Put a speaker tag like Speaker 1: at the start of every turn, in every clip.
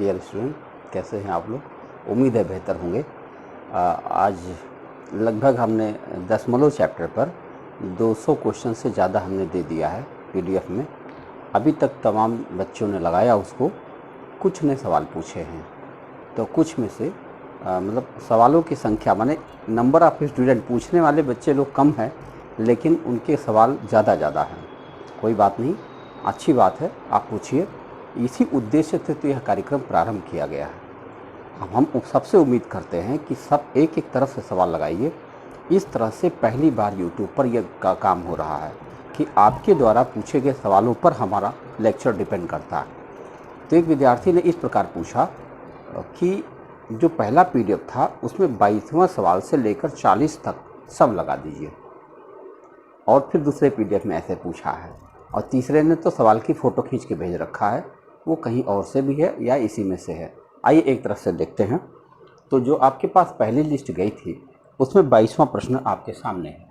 Speaker 1: Dear student, कैसे हैं आप लोग? उम्मीद है बेहतर होंगे। आज लगभग हमने दशमलव चैप्टर पर 200 क्वेश्चन से ज़्यादा हमने दे दिया है पीडीएफ में। अभी तक तमाम बच्चों ने लगाया उसको, कुछ ने सवाल पूछे हैं, तो कुछ में से मतलब सवालों की संख्या माने नंबर ऑफ स्टूडेंट, पूछने वाले बच्चे लोग कम हैं लेकिन उनके सवाल ज़्यादा हैं। कोई बात नहीं, अच्छी बात है, आप पूछिए। इसी उद्देश्य से तो यह कार्यक्रम प्रारंभ किया गया है। हम सबसे उम्मीद करते हैं कि सब एक एक तरफ से सवाल लगाइए। इस तरह से पहली बार यूट्यूब पर यह काम हो रहा है कि आपके द्वारा पूछे गए सवालों पर हमारा लेक्चर डिपेंड करता है। तो एक विद्यार्थी ने इस प्रकार पूछा कि जो पहला पीडीएफ था उसमें 22वां सवाल से लेकर 40 तक सब लगा दीजिए, और फिर दूसरे पीडीएफ में ऐसे पूछा है, और तीसरे ने तो सवाल की फ़ोटो खींच के भेज रखा है, वो कहीं और से भी है या इसी में से है। आइए एक तरफ से देखते हैं। तो जो आपके पास पहली लिस्ट गई थी उसमें 22वां प्रश्न आपके सामने है।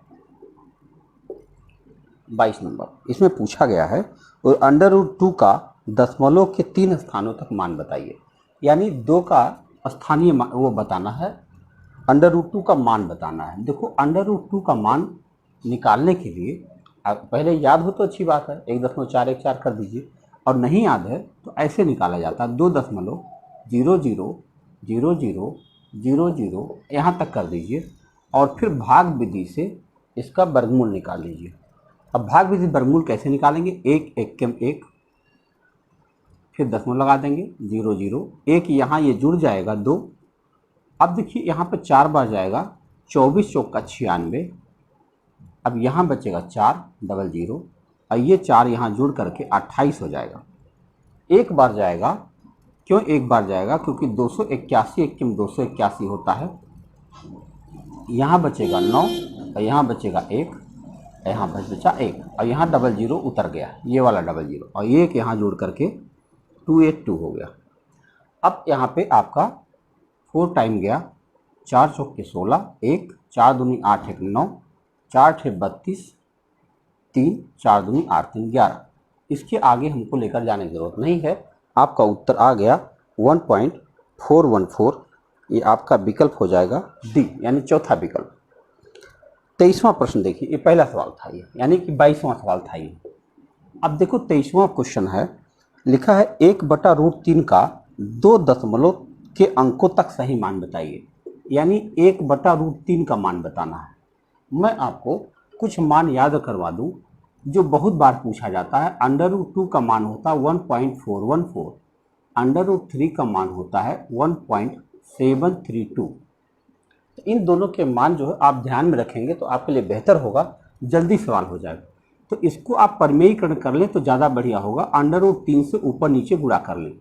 Speaker 1: 22 नंबर इसमें पूछा गया है, और √2 का दशमलव के 3 स्थानों तक मान बताइए। यानी 2 का स्थानीय वो बताना है, √2 का मान बताना है। देखो, √2 का मान निकालने के लिए आप पहले याद हो तो अच्छी बात है, 1.414 कर दीजिए, और नहीं याद है तो ऐसे निकाला जाता है 2.000000 यहाँ तक कर दीजिए, और फिर भाग विधि से इसका वर्गमूल निकाल लीजिए। अब भाग विधि वर्गमूल कैसे निकालेंगे? 1 1 के 1, फिर दशमलव लगा देंगे, 00 1 यहाँ ये जुड़ जाएगा 2। अब देखिए यहाँ पर 4 बार जाएगा, 24 चौका 96। अब यहाँ बचेगा 4 00, और ये 4 यहाँ जुड़ करके 28 हो जाएगा। एक बार जाएगा, क्यों एक बार जाएगा? क्योंकि 281 1 में 281 होता है। यहाँ बचेगा 9, और यहाँ बचेगा 1, यहाँ बचा 1, और यहाँ 00 उतर गया, ये वाला 00, और 1 यहाँ जोड़ करके 282 हो गया। अब यहाँ पे आपका 4 टाइम गया, 4 चौके 16, 1 4 दूनी 8 1 9, 4 6 32, 3 4 दूनी 8 3 11। इसके आगे हमको लेकर जाने की जरूरत नहीं है। आपका उत्तर आ गया 1.414। ये आपका विकल्प हो जाएगा डी, यानी चौथा विकल्प। 23वां प्रश्न देखिए, ये पहला सवाल था ये, यानी कि 22वां सवाल था ये। अब देखो 23वां क्वेश्चन है, लिखा है 1/√3 का 2 दशमलव के अंकों तक सही मान बताइए। यानी 1/√3 का मान बताना है। मैं आपको कुछ मान याद करवा दूं जो बहुत बार पूछा जाता है। √2 का मान होता है 1.414, √3 का मान होता है 1.732। तो इन दोनों के मान जो है आप ध्यान में रखेंगे तो आपके लिए बेहतर होगा, जल्दी सवाल हो जाएगा। तो इसको आप परिमेयीकरण कर लें तो ज़्यादा बढ़िया होगा। √3 से ऊपर नीचे गुणा कर लें,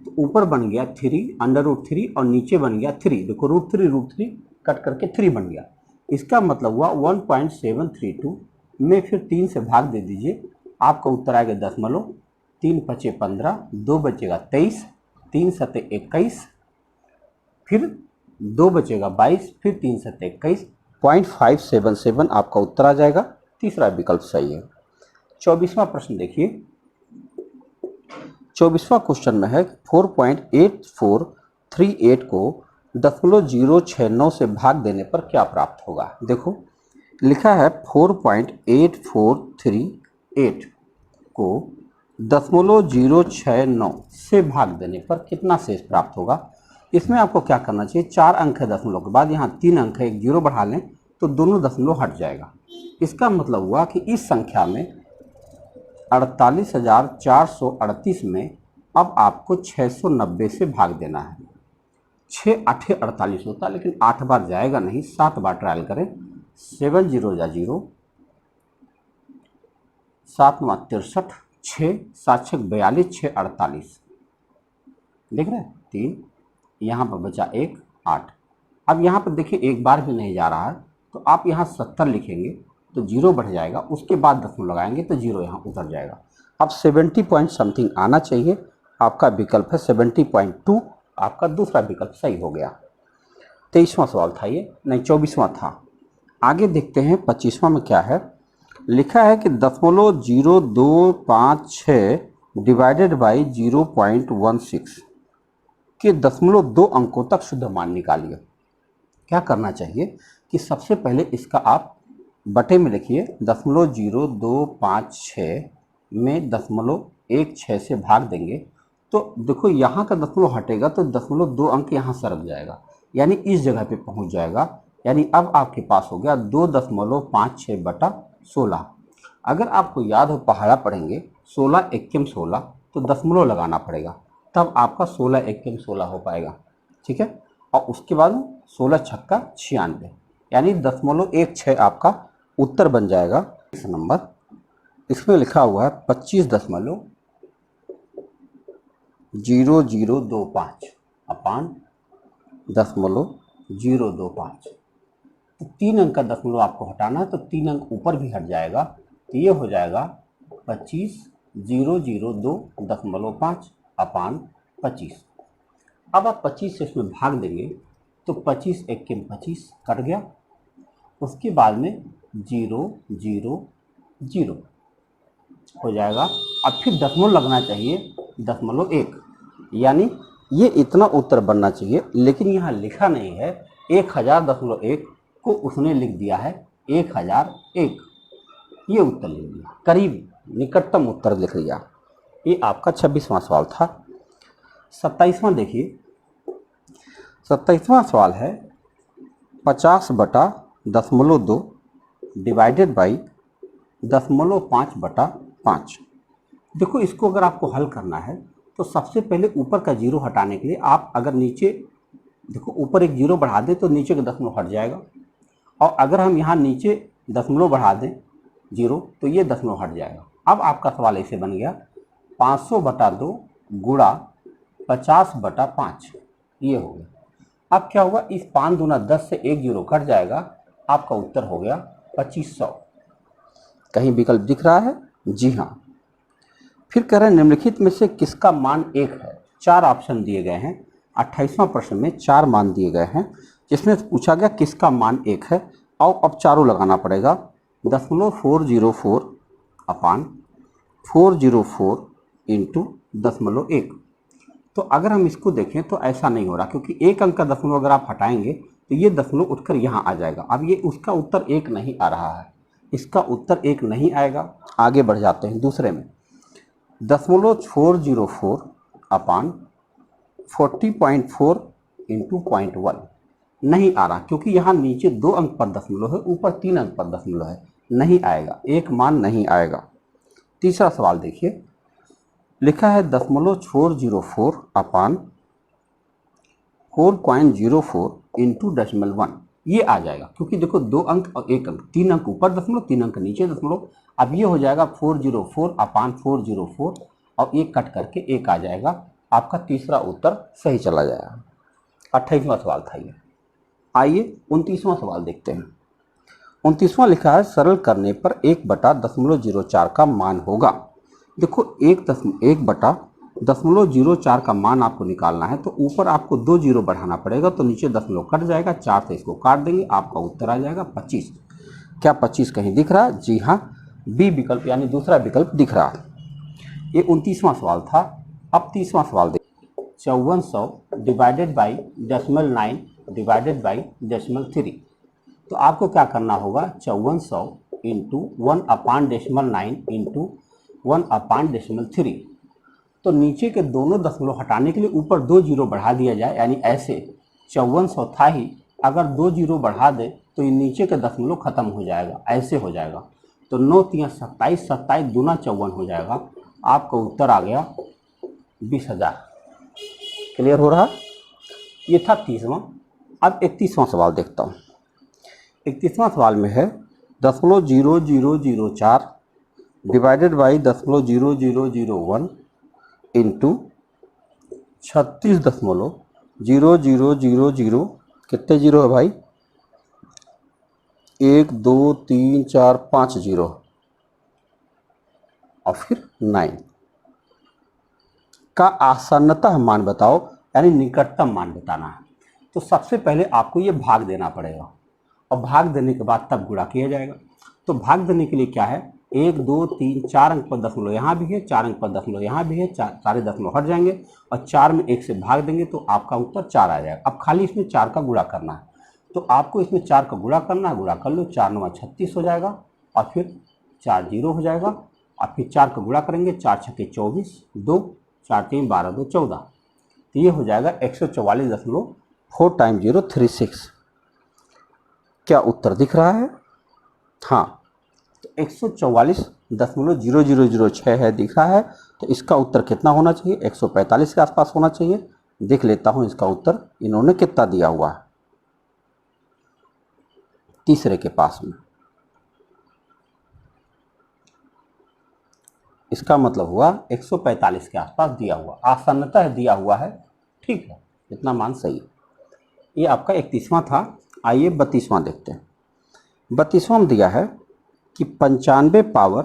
Speaker 1: तो ऊपर बन गया 3 √3, और नीचे बन गया 3। देखो √3 कट करके 3 बन गया। इसका मतलब हुआ 1.732 में फिर 3 से भाग दे दीजिए, आपका उत्तर आएगा दशमलव। 3 पचे 15, 2 बचेगा 23, 3 सते 21, फिर 2 बचेगा 22, फिर 3 सते 21, 0.577 आपका उत्तर आ जाएगा। तीसरा विकल्प सही है। 24वां प्रश्न देखिए। 24वां क्वेश्चन में है 4.8438 को 0.069 से भाग देने पर क्या प्राप्त होगा। देखो लिखा है 4.8438 को 0.069 से भाग देने पर कितना शेष प्राप्त होगा। इसमें आपको क्या करना चाहिए, 4 अंक है दशमलव के बाद, यहाँ 3 अंक है, एक 0 बढ़ा लें तो दोनों दशमलव हट जाएगा। इसका मतलब हुआ कि इस संख्या में 48,438 में अब आपको 690 से भाग देना है। 6 8 48 होता, लेकिन 8 बार जाएगा नहीं, 7 बार ट्रायल करें। 7 0 जा 0, 7 9 63, 6 7 6 42, 6 48, देख रहे हैं 3, यहाँ पर बचा 1 8। अब यहाँ पर देखिए एक बार भी नहीं जा रहा है, तो आप यहाँ 70 लिखेंगे तो 0 बढ़ जाएगा, उसके बाद दशमलव लगाएंगे तो 0 यहाँ उतर जाएगा। अब 70 पॉइंट समथिंग आना चाहिए, आपका विकल्प है 70.2, आपका दूसरा विकल्प सही हो गया। 23वां सवाल था ये, नहीं 24वां था। आगे देखते हैं 25वां में क्या है। लिखा है कि 0.0256 डिवाइडेड बाई 0.16 कि 0.2 अंकों तक शुद्ध मान निकालिए। क्या करना चाहिए कि सबसे पहले इसका आप बटे में लिखिए 0.0256 में 0.16 से भाग देंगे तो देखो यहाँ का दशमलव हटेगा तो 0.2 अंक यहाँ सरक जाएगा, यानी इस जगह पे पहुँच जाएगा। यानी अब आपके पास हो गया 2.56/16। अगर आपको याद हो पहाड़ा पढ़ेंगे 16 एक्यम 16 तो दशमलव लगाना पड़ेगा, तब आपका 16 एक्यम 16 हो पाएगा। ठीक है, और उसके बाद 16 छक्का 96, यानी 0.16 आपका उत्तर बन जाएगा। इस नंबर इसमें लिखा हुआ है 25.0025 अपान 0.025। तो 3 अंक का दशमलव आपको हटाना है तो 3 अंक ऊपर भी हट जाएगा, तो ये हो जाएगा 25.002.5 अपान 25। अब आप 25 से इसमें भाग देंगे तो 25 एक्यम 25 कट गया, उसके बाद में 0 0 0 हो जाएगा। अब फिर दशमलव लगना चाहिए 0.1, यानी ये इतना उत्तर बनना चाहिए, लेकिन यहाँ लिखा नहीं है 1000.1 को उसने लिख दिया है 1001, ये उत्तर लिख दिया, करीब निकटतम उत्तर लिख दिया। ये आपका 26वां सवाल था। 27वां देखिए, 27वां सवाल है 50/2 डिवाइडेड बाई 5/5। देखो इसको अगर आपको हल करना है तो सबसे पहले ऊपर का जीरो हटाने के लिए आप अगर नीचे देखो ऊपर एक जीरो बढ़ा दें तो नीचे का दशमलव हट जाएगा, और अगर हम यहाँ नीचे दशमलव बढ़ा दें जीरो तो ये दशमलव हट जाएगा। अब आपका सवाल ऐसे बन गया 500/2 गुणा 50/5, ये हो गया। अब क्या हुआ, इस 5 दूना 10 से एक जीरो कट जाएगा, आपका उत्तर हो गया 2500। कहीं विकल्प दिख रहा है? जी हाँ। फिर कह रहे हैं निम्नलिखित में से किसका मान 1 है। 4 ऑप्शन दिए गए हैं। 28वां प्रश्न में 4 मान दिए गए हैं, जिसमें पूछा गया किसका मान 1 है। और अब चारों लगाना पड़ेगा 0.404 अपान 404 इंटू 0.1। तो अगर हम इसको देखें तो ऐसा नहीं हो रहा, क्योंकि एक अंक का दशमलव अगर आप हटाएंगे तो ये दशमलव उठकर यहाँ आ जाएगा। अब ये उसका उत्तर 1 नहीं आ रहा है, इसका उत्तर 1 नहीं आएगा। आगे बढ़ जाते हैं दूसरे में 0.404 अपान 40.4 इंटू 0.1 नहीं आ रहा, क्योंकि यहाँ नीचे 2 अंक पर दशमलव है, ऊपर 3 अंक पर दशमलव है, नहीं आएगा, एक मान नहीं आएगा। तीसरा सवाल देखिए, लिखा है 0.404 अपान 4.04 इंटू 0.1, ये आ जाएगा, क्योंकि देखो 2 अंक और 1 अंक, 3 अंक ऊपर दशमलव 3 अंक नीचे दशमलव। अब ये हो जाएगा 404 अपान 404 और एक कट करके 1 आ जाएगा। आपका तीसरा उत्तर सही चला जाएगा। 28वां सवाल था ये। आइए 29वां सवाल देखते हैं। 29वां लिखा है सरल करने पर 1/004 का मान होगा। देखो 1/004 का मान आपको निकालना है तो ऊपर आपको 2 जीरो बढ़ाना पड़ेगा, तो नीचे दशमलव कट जाएगा, 4 से इसको काट देंगे, आपका उत्तर आ जाएगा 25। क्या 25 कहीं दिख रहा है? जी हाँ, बी विकल्प यानी दूसरा विकल्प दिख रहा है। ये 29वां सवाल था। अब 30वां सवाल देखिए, 5400 डिवाइडेड बाई 0.9 डिवाइडेड बाई 0.3। तो आपको क्या करना होगा, 5400 इंटू 1/9 इंटू 1/3। तो नीचे के दोनों दशमलव हटाने के लिए ऊपर 2 जीरो बढ़ा दिया जाए, यानी ऐसे 5400 था ही, अगर 2 जीरो बढ़ा दे तो ये नीचे का दशमलव खत्म हो जाएगा, ऐसे हो जाएगा। तो 9 3 27, 27 दूना 54 हो जाएगा। आपका उत्तर आ गया 20,000। क्लियर हो रहा? ये था 30वां। अब 31वां सवाल देखता हूँ। 31वां सवाल में है 0.0004 डिवाइडेड बाई 0.0001 इंटू 36.0000। कितने जीरो है भाई? 1 2 3 4 5 जीरो और फिर 9 का आसन्नतः मान बताओ, यानी निकटतम मान बताना है। तो सबसे पहले आपको ये भाग देना पड़ेगा, और भाग देने के बाद तब गुणा किया जाएगा। तो भाग देने के लिए क्या है, 1 2 3 4 अंक पर दशमलव यहाँ भी है, 4 अंक पर दशमलव यहाँ भी है, सारे दशमलव हट जाएंगे और 4 में 1 से भाग देंगे तो आपका उत्तर 4 आ जाएगा। अब खाली इसमें 4 का गुणा करना है, तो आपको इसमें 4 का गुणा करना है, गुणा कर लो, 4 9 36 हो जाएगा और फिर 4 0 हो जाएगा और फिर 4 का गुणा करेंगे, 4 छक्के 24, 2 4 3 12 2 14, तो ये हो जाएगा 144.4 टाइम 036। क्या उत्तर दिख रहा है? हाँ, तो 144.0006 है, दिख रहा है। तो इसका उत्तर कितना होना चाहिए? 145 के आसपास होना चाहिए। देख लेता हूँ इसका उत्तर इन्होंने कितना दिया हुआ है तीसरे के पास में। इसका मतलब हुआ 145 के आसपास दिया हुआ, आसानतः दिया हुआ है, ठीक है, इतना मान सही है। ये आपका 31वां था। आइए 32वां देखते हैं। 32वां दिया है कि 95 पावर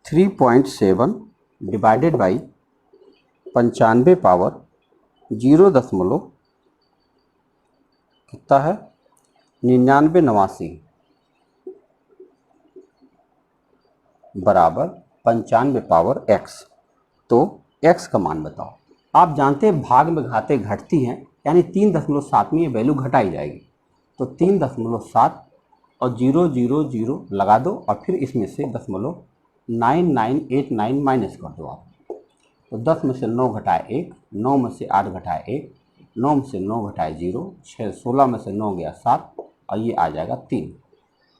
Speaker 1: 3.7 डिवाइडेड बाई 95 पावर 0 दशमलव कितना है 99 बराबर 95 पावर x। तो x का मान बताओ। आप जानते हैं भाग में घातें घटती हैं, यानी 3.7 में ये वैल्यू घटाई जाएगी। तो 3.7 और 0 0 0 लगा दो और फिर इसमें से 0.9989 माइनस कर दो आप। तो 10 में से 9 घटाए 1, 9 में से 8 घटाए 1, 9 में से 9 घटाए 0, 16 में से 9 गया 7 और ये आ जाएगा 3।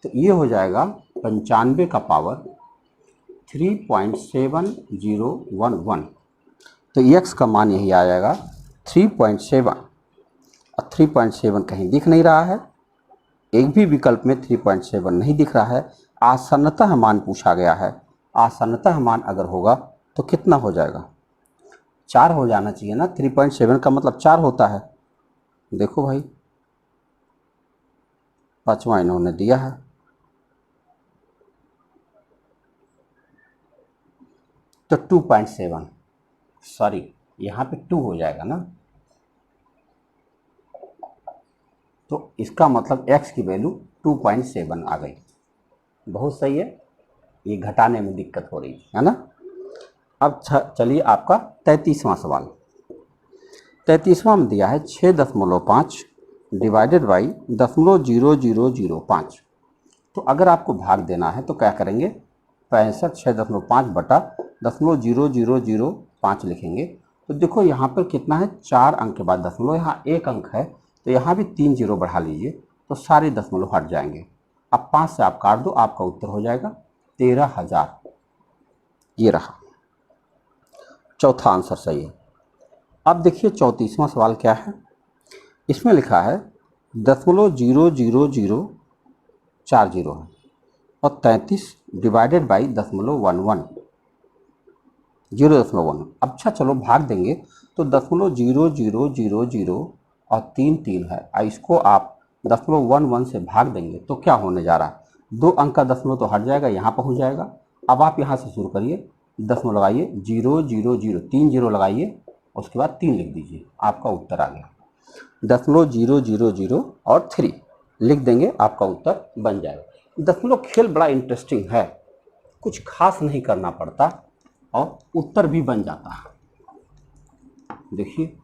Speaker 1: तो ये हो जाएगा 95 का पावर 3.7011। तो x का मान यही आ जाएगा 3.7। और 3.7 कहीं दिख नहीं रहा है, एक भी विकल्प में 3.7 नहीं दिख रहा है। आसन्नतः मान पूछा गया है, आसन्नतः मान अगर होगा तो कितना हो जाएगा? 4 हो जाना चाहिए ना। 3.7 का मतलब 4 होता है। देखो भाई, 5वां इन्होंने दिया है। तो 2.7, सॉरी यहाँ पे 2 हो जाएगा ना। तो इसका मतलब x की वैल्यू 2.7 आ गई। बहुत सही है, ये घटाने में दिक्कत हो रही है ना। अब चलिए आपका 33वां सवाल। 33वां में दिया है 6.5 डिवाइडेड बाई 0.0005। तो अगर आपको भाग देना है तो क्या करेंगे? 6.5 बटा 0.0005 लिखेंगे। तो देखो यहाँ पर कितना है, 4 अंक के बाद दशमलव, यहाँ 1 अंक है तो यहाँ भी 3 0 बढ़ा लीजिए तो सारे दशमलव हट जाएंगे। अब 5 से आप काट दो, आपका उत्तर हो जाएगा 13,000। ये रहा, चौथा आंसर सही है। अब देखिए 34वां सवाल क्या है। इसमें लिखा है 0.00040 है और 33 डिवाइडेड बाई 0.11 0.1। अच्छा चलो भाग देंगे तो 0.0000 और 3 3 है, इसको आप 0.11 से भाग देंगे तो क्या होने जा रहा है? 2 अंक का दशमलव तो हट जाएगा, यहाँ पहुँच जाएगा। अब आप यहाँ से शुरू करिए, दशमलव लगाइए, 0 0 0 3 0 लगाइए, उसके बाद 3 लिख दीजिए, आपका उत्तर आ गया। 0.000 और 3 लिख देंगे, आपका उत्तर बन जाएगा। दशमलव खेल बड़ा इंटरेस्टिंग है, कुछ खास नहीं करना पड़ता और उत्तर भी बन जाता है। देखिए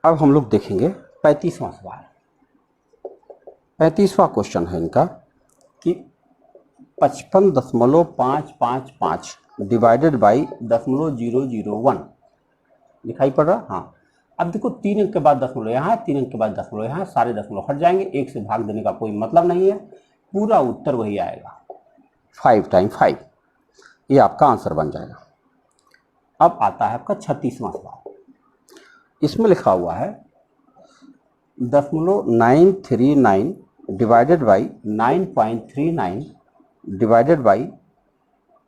Speaker 1: अब हम लोग देखेंगे 35वां सवाल। 35वां क्वेश्चन है इनका कि 55.555 डिवाइडेड बाई 0.001 दिखाई पड़ रहा। हाँ, अब देखो 3 अंक के बाद दशमलव यहाँ है, 3 अंक के बाद दशमलव यहाँ, सारे दशमलव हट जाएंगे। 1 से भाग देने का कोई मतलब नहीं है, पूरा उत्तर वही आएगा, 5 टाइम 5। ये आपका आंसर बन जाएगा। अब आता है आपका 36वां सवाल। इसमें लिखा हुआ है 0.939 डिवाइडेड बाई 9.39 डिवाइडेड बाई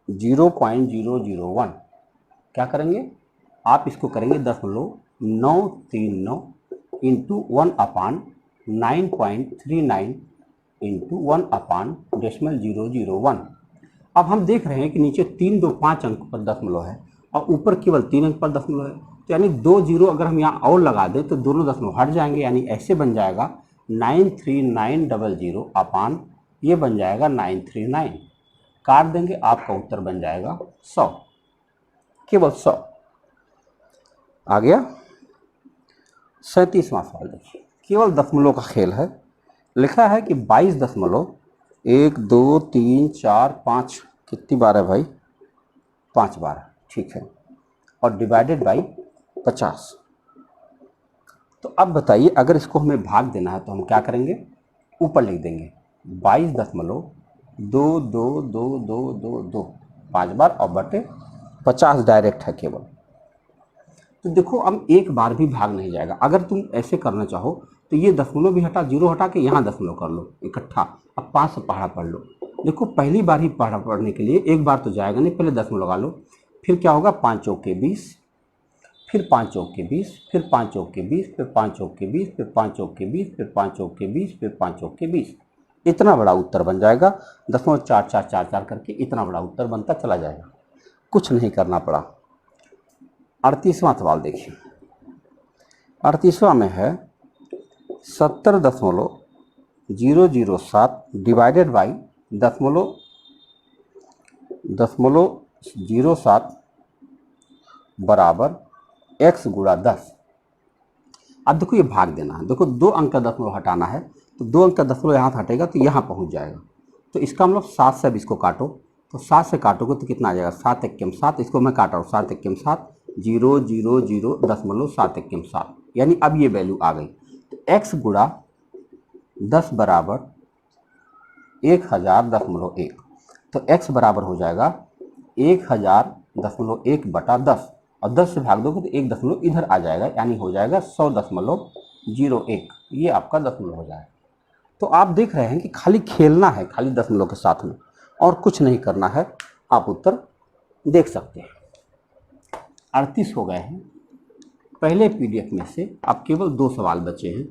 Speaker 1: 0.001। क्या करेंगे आप? इसको करेंगे 0.939 इंटू 1/9.39 इंटू 1/001। अब हम देख रहे हैं कि नीचे 3 2 5 अंक पर दशमलव है और ऊपर केवल 3 अंक पर दशमलव है। तो यानी 2 जीरो अगर हम यहाँ और लगा दें तो दोनों दशमलव हट जाएंगे, यानी ऐसे बन जाएगा 93900 अपान ये बन जाएगा 939, काट देंगे, आपका उत्तर बन जाएगा 100, केवल 100 आ गया। 37वां सवाल देखिए, केवल दशमलव का खेल है। लिखा है कि 22.1 2 3 4 5 कितनी बार है भाई, 5 बार, ठीक है, और डिवाइडेड बाई 50। तो अब बताइए अगर इसको हमें भाग देना है तो हम क्या करेंगे, ऊपर लिख देंगे 22.22222 5 बार और बटे 50 डायरेक्ट है केवल। तो देखो अब एक बार भी भाग नहीं जाएगा। अगर तुम ऐसे करना चाहो तो ये दशमलव भी हटा, जीरो हटा के यहाँ दशमलव कर लो इकट्ठा, अब 5 से पहाड़ा पढ़ लो। देखो पहली बार ही पहाड़ा पढ़ने के लिए एक बार तो जाएगा नहीं, पहले दशमलव लगा लो, फिर क्या होगा 5 चौके 20, फिर 5 चौके 20, फिर 5 चौके 20, फिर 5 चौके 20, फिर 5 चौके 20, फिर 5 चौके 20, फिर 5 चौके 20, इतना बड़ा उत्तर बन जाएगा। 0.4444 करके इतना बड़ा उत्तर बनता चला जाएगा, कुछ नहीं करना पड़ा। 38वां सवाल देखिए, 38वां में है 70.007 डिवाइडेड बाई 0.07 बराबर x गुणा 10। अब देखो ये भाग देना है, देखो 2 अंक का दशमलव हटाना है तो 2 अंक का दशमलव यहाँ हटेगा तो यहाँ पहुँच जाएगा। तो इसका मतलब 7 से अब इसको काटो, तो 7 से काटोगे तो कितना आ जाएगा, 7 एकम 7, इसको मैं काट रहा हूँ 7 एकम 7 0.007 यानी अब ये वैल्यू आ गई। तो x गुणा 10 बराबर 1000.1, तो x बराबर हो जाएगा 1000.1 बटा 10, और 10 से भाग दोगे तो एक दशमलव इधर आ जाएगा, यानी हो जाएगा 100.01, ये आपका दशमलव हो जाएगा। तो आप देख रहे हैं कि खाली खेलना है, खाली दशमलव के साथ में, और कुछ नहीं करना है, आप उत्तर देख सकते हैं। 38 हो गए हैं। पहले पीडीएफ में से अब केवल 2 सवाल बचे हैं,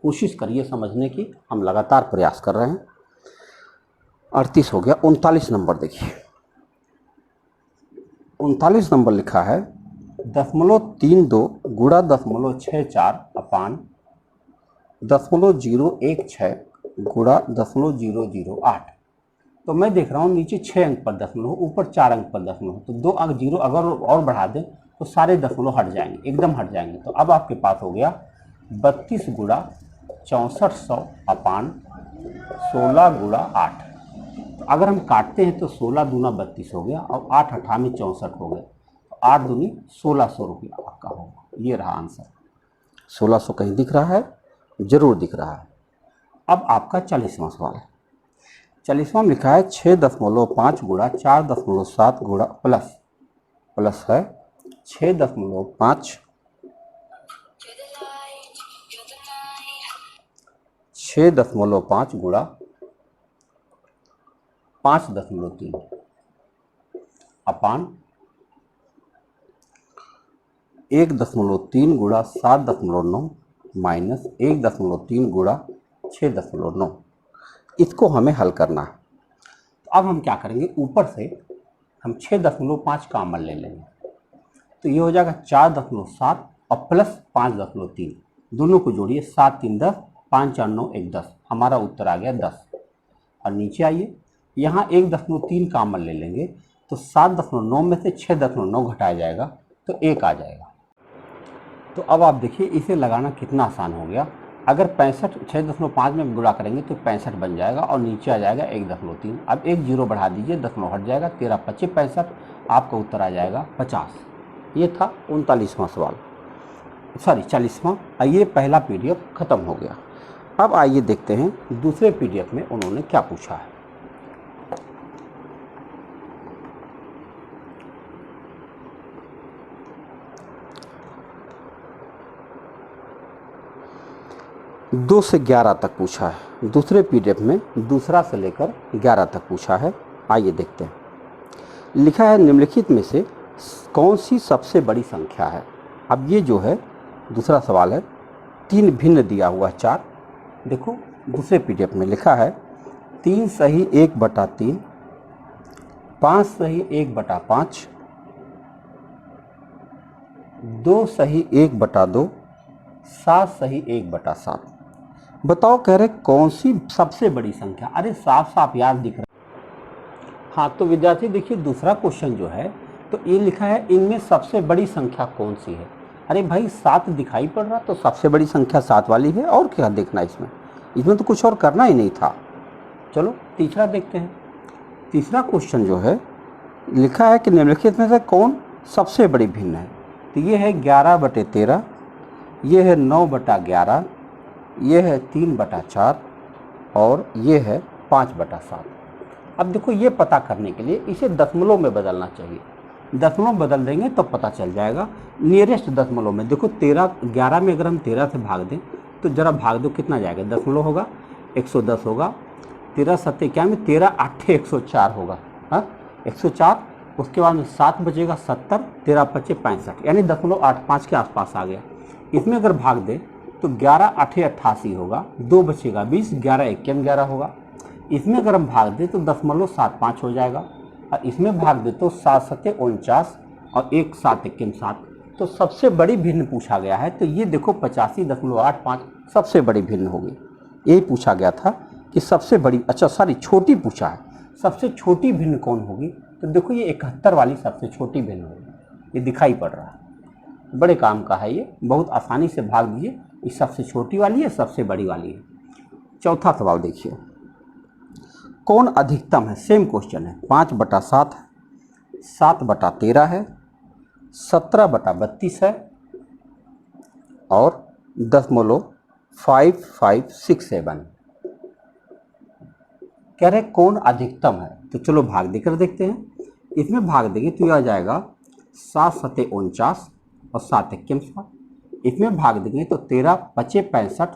Speaker 1: कोशिश करिए समझने की, हम लगातार प्रयास कर रहे हैं। 38 हो गया। 39 नंबर देखिए, 39 नंबर लिखा है 0.32 गुणा 0.64 अपान 0.016 गुणा 0.008। तो मैं देख रहा हूँ नीचे 6 अंक पर दशमलव, ऊपर 4 अंक पर दशमलव, तो 2 अंक जीरो अगर और बढ़ा दें तो सारे दशमलव हट जाएंगे, एकदम हट जाएंगे। तो अब आपके पास हो गया 32 गुणा 6400 अपान 16 गुणा 8। तो अगर हम काटते हैं तो 16 दूना 32 हो गया और 8 अठा में 64 हो गया, तो 8 दूनी 1600 रुपया आपका होगा। ये रहा आंसर। 1600 कहीं दिख रहा है, जरूर दिख रहा है। अब आपका 40वां सवाल है। 40वां में लिखा है 6.5 गुणा 4.7 गुणा प्लस है 6.5 गुणा 5.3 अपान 1.3 गुणा 7.9 माइनस 1.3 गुणा 6.9। इसको हमें हल करना है। तो अब हम क्या करेंगे, ऊपर से हम 6.5 कॉमन ले लेंगे, तो ये हो जाएगा 4.7 और प्लस 5.3, दोनों को जोड़िए, 7 3 10, 5 4 9 1 10, हमारा उत्तर आ गया 10। और नीचे आइए, यहाँ 1.3 कॉमन ले लेंगे, तो 7.9 में से 6.9 घटाया जाएगा तो 1 आ जाएगा। तो अब आप देखिए इसे लगाना कितना आसान हो गया। अगर 6.5 में गुणा करेंगे तो 65 बन जाएगा और नीचे आ जाएगा 1.3। अब एक जीरो बढ़ा दीजिए, दशमलव हट जाएगा, 13 25 65, आपका उत्तर आ जाएगा 50। ये था 39वां सवाल, सॉरी 40वां। ये पहला पीडीएफ खत्म हो गया। अब आइए देखते हैं दूसरे पीडीएफ में उन्होंने क्या पूछा है। दो से 11 तक पूछा है। दूसरे पीडीएफ में दूसरा से लेकर 11 तक पूछा है। आइए देखते हैं। लिखा है निम्नलिखित में से कौन सी सबसे बड़ी संख्या है। अब ये जो है दूसरा सवाल है, 3 भिन्न दिया हुआ है 4। देखो दूसरे पीडीएफ में लिखा है 3 सही 1/3, 5 सही 1/5, 2 सही 1/2, 7 सही 1/7। बताओ कह रहे कौन सी सबसे बड़ी संख्या। अरे साफ साफ यार दिख रहा है। हाँ तो विद्यार्थी देखिए दूसरा क्वेश्चन जो है तो ये लिखा है इनमें सबसे बड़ी संख्या कौन सी है। अरे भाई 7 दिखाई पड़ रहा तो सबसे बड़ी संख्या 7 वाली है, और क्या देखना इसमें, इसमें तो कुछ और करना ही नहीं था। चलो तीसरा देखते हैं। तीसरा क्वेश्चन जो है लिखा है कि निम्नलिखित में से कौन सबसे बड़ी भिन्न है। तो ये है 11/13, ये है 9/11, ये है 3/4 और ये है 5/7। अब देखो ये पता करने के लिए इसे दशमलव में बदलना चाहिए। दशमलव बदल देंगे तो पता चल जाएगा। नियरेस्ट दशमलव में देखो 11 में अगर हम 13 से भाग दें तो जरा भाग दो कितना जाएगा, दशमलव होगा 110 होगा, 13 7 91, 13 8 104 होगा, हाँ 104। उसके बाद में 7 बचेगा 70, 13 5 65, यानी 0.85 के आसपास आ गया। इसमें अगर भाग दे तो 11 8 88 होगा, 2 बचेगा 20, 11 1 11 होगा। इसमें अगर हम भाग दें तो 0.75 हो जाएगा, और इसमें भाग दे तो 7 7 49 और 1 7 1 7। तो सबसे बड़ी भिन्न पूछा गया है, तो ये देखो 85.85 सबसे बड़ी भिन्न होगी। यही पूछा गया था कि सबसे बड़ी, अच्छा सॉरी छोटी पूछा है, सबसे छोटी भिन्न कौन होगी। तो देखो ये 71 वाली सबसे छोटी भिन्न होगी, ये दिखाई पड़ रहा है। बड़े काम का है ये, बहुत आसानी से भाग दीजिए। ये सबसे छोटी वाली है, सबसे बड़ी वाली है। चौथा सवाल देखिए, कौन अधिकतम है। सेम क्वेश्चन है, 5/7 है, 7/13 है, 17/32 है और 0.5567। कह रहे कौन अधिकतम है। तो चलो भाग देकर देखते हैं। इसमें भाग देंगे तो यह आ जाएगा 7 7 49 और 7 1 7। इसमें भाग देंगे तो 13 5 65,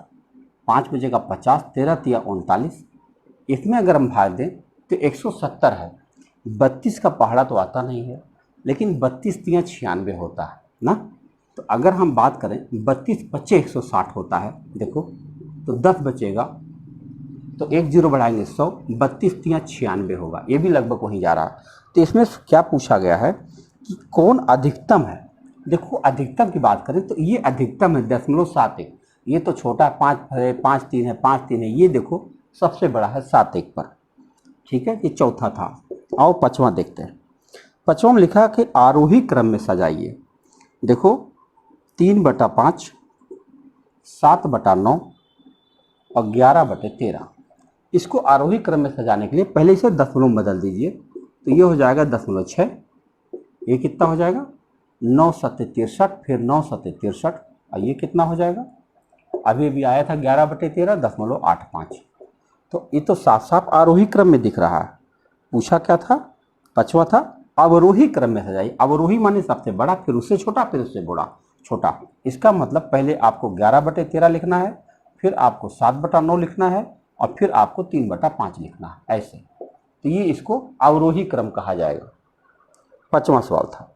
Speaker 1: 5 बचेगा 50, 13 3 39। इसमें अगर हम भाग दें तो 170 है। 32 का पहाड़ा तो आता नहीं है, लेकिन 32 3 96 होता है ना। तो अगर हम बात करें 32 25 160 होता है, देखो तो 10 बचेगा तो 1 0 बढ़ाएंगे 100, 32 3 96 होगा, ये भी लगभग वहीं जा रहा है। तो इसमें क्या पूछा गया है कि कौन अधिकतम है। देखो अधिकतम की बात करें तो ये अधिकतम है 0.71। ये तो छोटा 5 है, 5 3 है, 5 3 है, ये देखो सबसे बड़ा है 7 1 पर। ठीक है, ये चौथा था। आओ पाँचवां देखते हैं। पाँचवां में लिखा कि आरोही क्रम में सजाइए। देखो 3/5, 7/9 और 11/13। इसको आरोही क्रम में सजाने के लिए पहले इसे दशमलव में बदल दीजिए। तो ये हो जाएगा 0.6, ये कितना हो जाएगा 9 7 63, फिर 9 7 63 और ये कितना हो जाएगा, अभी अभी आया था 11/13 0.85। तो ये तो साफ साफ आरोही क्रम में दिख रहा है। पूछा क्या था, पाँचवा था अवरोही क्रम में सजाइए। अवरोही माने सबसे बड़ा, फिर उससे छोटा, फिर उससे बड़ा छोटा। इसका मतलब पहले आपको 11/13 लिखना है, फिर आपको 7/9 लिखना है और फिर आपको 3/5 लिखना है, ऐसे। तो ये इसको अवरोही क्रम कहा जाएगा। पाँचवां सवाल था।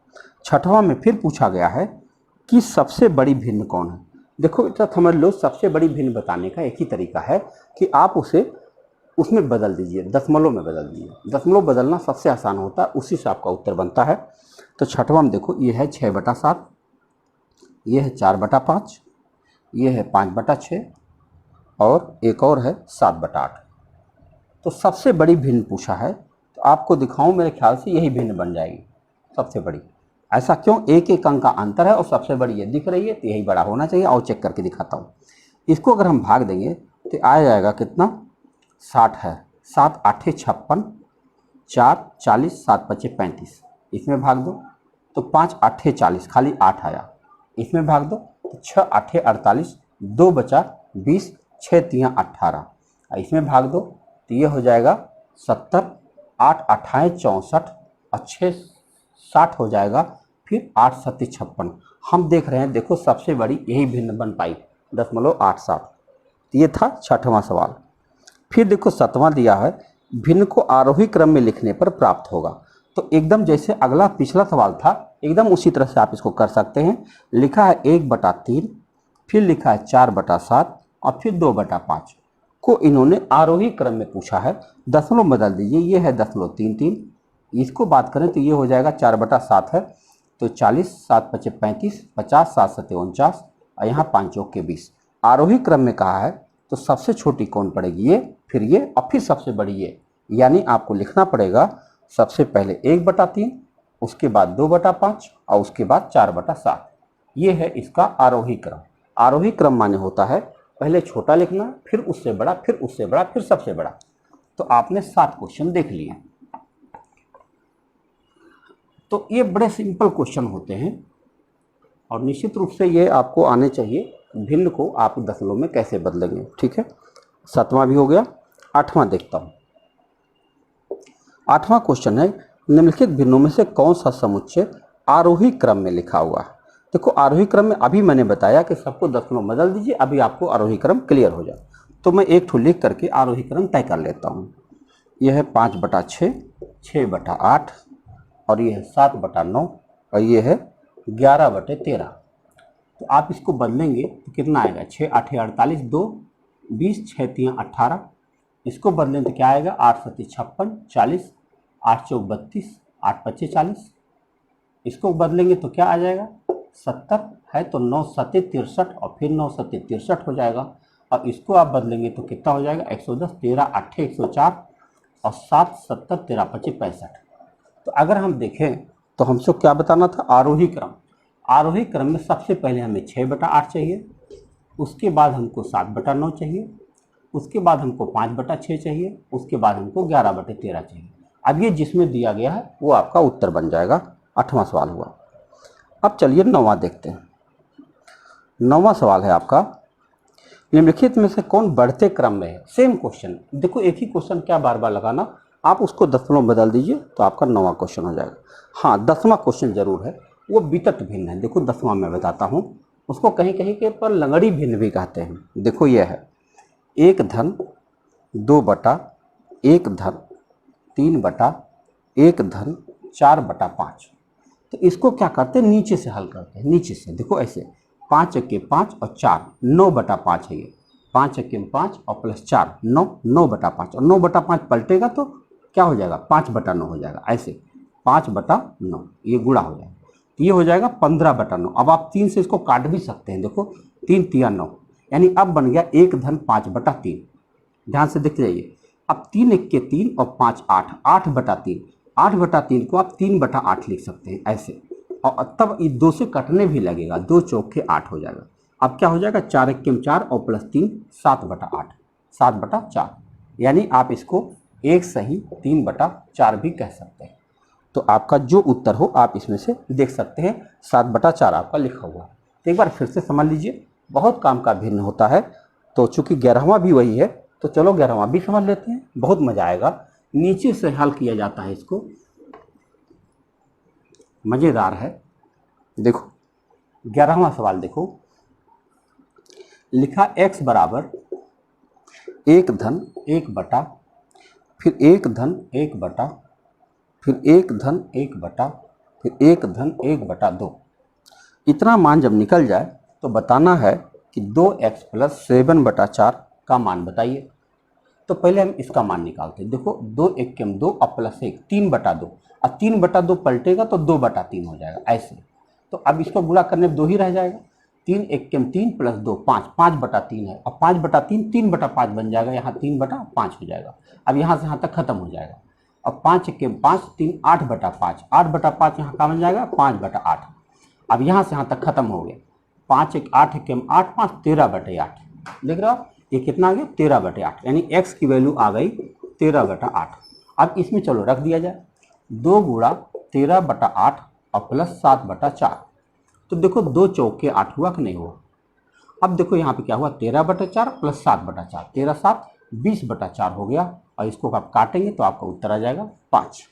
Speaker 1: छठवां में फिर पूछा गया है कि सबसे बड़ी भिन्न कौन है। देखो इतना समझ लो, सबसे बड़ी भिन्न बताने का एक ही तरीका है कि आप उसे उसमें बदल दीजिए, दशमलव में बदल दीजिए। दशमलव बदलना सबसे आसान होता है, उसी से आपका उत्तर बनता है। तो छठवां में देखो ये है 6/7, ये है 4/5, ये है 5/6 और एक और है 7/8। तो सबसे बड़ी भिन्न पूछा है, तो आपको दिखाऊं, मेरे ख्याल से यही भिन्न बन जाएगी सबसे बड़ी। ऐसा क्यों, एक एक अंक का अंतर है और सबसे बड़ी ये दिख रही है, तो यही बड़ा होना चाहिए। और चेक करके दिखाता हूँ। इसको अगर हम भाग देंगे तो आ जाएगा कितना, 60 है, 7 8 56, 4 40, 7 5 35। इसमें भाग दो तो 5 8 40, खाली 8 आया। इसमें भाग दो तो 6 8 48, 2 बचा 20, 6 3 18। इसमें भाग दो तो ये हो जाएगा 70, 8 8 64 और 6 60 हो जाएगा, फिर 8 7 56। हम देख रहे हैं, देखो सबसे बड़ी यही भिन्न बन पाई 0.87। तो ये था छठवां सवाल। फिर देखो सातवां दिया है, भिन्न को आरोही क्रम में लिखने पर प्राप्त होगा। तो एकदम जैसे अगला पिछला सवाल था, एकदम उसी तरह से आप इसको कर सकते हैं। लिखा है 1/3, फिर लिखा है 4/7 और फिर 2/5 को इन्होंने आरोही क्रम में पूछा है। दशमलव बदल दीजिए, ये है 0.33। इसको बात करें तो ये हो जाएगा 4/7 है, तो 40, 7 पचे 35, 50, 7 सते 49 और यहाँ 5 चौक के 20। आरोही क्रम में कहा है तो सबसे छोटी कौन पड़ेगी, ये, फिर ये और फिर सबसे बड़ी ये। यानी आपको लिखना पड़ेगा सबसे पहले 1/3, उसके बाद 2/5 और उसके बाद 4/7। ये है इसका आरोही क्रम। आरोही क्रम माने होता है पहले छोटा लिखना, फिर उससे बड़ा, फिर उससे बड़ा, फिर सबसे बड़ा। तो आपने 7 क्वेश्चन देख लिए। तो ये बड़े सिंपल क्वेश्चन होते हैं और निश्चित रूप से ये आपको आने चाहिए। भिन्न को आप दशमलव में कैसे बदलेंगे, ठीक है। 7वां भी हो गया। 8वां देखता हूँ। 8वां क्वेश्चन है, निम्नलिखित भिन्नों में से कौन सा समुच्चय आरोही क्रम में लिखा हुआ है। देखो आरोही क्रम में अभी मैंने बताया कि सबको दशमलव बदल दीजिए, अभी आपको आरोही क्रम क्लियर हो जाए। तो मैं एक ठो लिख करके आरोही क्रम तय कर लेता हूँ। यह है 5/6, 6/8 और ये है 7/9 और ये है 11/13। तो आप इसको बदलेंगे तो कितना आएगा, 6 8 48, 2 20, 6 3 18। इसको बदलें तो क्या आएगा, 8 7 56, 40, 8 चौक 32, 8 पच्चे 40। इसको बदलेंगे तो क्या आ जाएगा, 70 है तो 9 सते 63 और फिर 9 सते 63 हो जाएगा। और इसको आप बदलेंगे तो कितना हो जाएगा, 110, 13 8 104 और 7 70 13 पच्चे 65। तो अगर हम देखें तो हमसे क्या बताना था, आरोही क्रम। आरोही क्रम में सबसे पहले हमें 6/8 चाहिए, उसके बाद हमको 7/9 चाहिए, उसके बाद हमको 5/6 चाहिए, उसके बाद हमको 11/13 चाहिए। अब ये जिसमें दिया गया है वो आपका उत्तर बन जाएगा। 8वां सवाल हुआ। अब चलिए 9वां देखते हैं। 9वां सवाल है आपका, निम्नलिखित में से कौन बढ़ते क्रम में है। सेम क्वेश्चन, देखो एक ही क्वेश्चन क्या बार बार लगाना, आप उसको दशमलव बदल दीजिए तो आपका 9वां क्वेश्चन हो जाएगा। हाँ 10वां क्वेश्चन जरूर है, वो वितट भिन्न है। देखो 10वां मैं बताता हूँ, उसको कहीं कहीं के पर लंगड़ी भिन्न भी कहते हैं। देखो यह है 1 धन 2/1 धन 3/1 धन 4/5। तो इसको क्या करते हैं, नीचे से हल करते हैं। नीचे से देखो ऐसे 5 एके 5 और 4 9/5 है ये। 5 एके 5 और प्लस 4 9, 9/5 और 9/5 पलटेगा तो क्या हो जाएगा, 5/9 हो जाएगा। ऐसे 5/9 ये गुणा हो जाएगा, ये हो जाएगा 15/9। अब आप 3 से इसको काट भी सकते हैं। देखो 3 3 9, यानी अब बन गया 1 धन 5/3। ध्यान से देख जाइए, अब 3 एके 3 और 5 8, 8/3। 8/3 को आप 3/8 लिख सकते हैं ऐसे। और तब ये 2 से कटने भी लगेगा, 2 चौके 8 हो जाएगा। अब क्या हो जाएगा, 4 एके 4 और प्लस 3 7/8, 7/4। यानी आप इसको 1 सही 3/4 भी कह सकते हैं। तो आपका जो उत्तर हो आप इसमें से देख सकते हैं, 7/4 आपका लिखा हुआ है। तो एक बार फिर से समझ लीजिए, बहुत काम का भिन्न होता है। तो चूंकि 11वां भी वही है तो चलो 11वां भी समझ लेते हैं, बहुत मजा आएगा। नीचे से हल किया जाता है इसको, मजेदार है। देखो 11वां सवाल देखो, लिखा x बराबर 1 धन 1 बटा, फिर 1 धन 1 बटा, फिर 1 धन 1 बटा, फिर 1 धन 1/2। इतना मान जब निकल जाए तो बताना है कि 2x प्लस 7/4 का मान बताइए। तो पहले हम इसका मान निकालते हैं। देखो 2 1 2 और प्लस 1 3/2 और 3/2 पलटेगा तो 2/3 हो जाएगा ऐसे। तो अब इसको गुणा करने में 2 ही रह जाएगा। 3 1 3 प्लस 2 5, 5/3 है और 5/3 3/5 बन जाएगा, यहाँ 3/5 हो जाएगा। अब यहाँ से यहाँ तक खत्म हो जाएगा। अब 5 1 5 3 8/5, 8/5 यहाँ का बन जाएगा 5/8। अब यहाँ से यहाँ तक खत्म हो गया। 5 1 8 1 8 5 13/8। देख रहे हो ये कितना आ गया, 13/8। यानी x की वैल्यू आ गई 13/8। अब इसमें चलो रख दिया जाए, 2 गुणा 13/8 और प्लस 7/4। तो देखो 2 चौके 8 हुआ कि नहीं हुआ। अब देखो यहाँ पे क्या हुआ, 13/4 प्लस 7/4, 13 7 20/4 हो गया। और इसको आप काटेंगे तो आपका उत्तर आ जाएगा 5।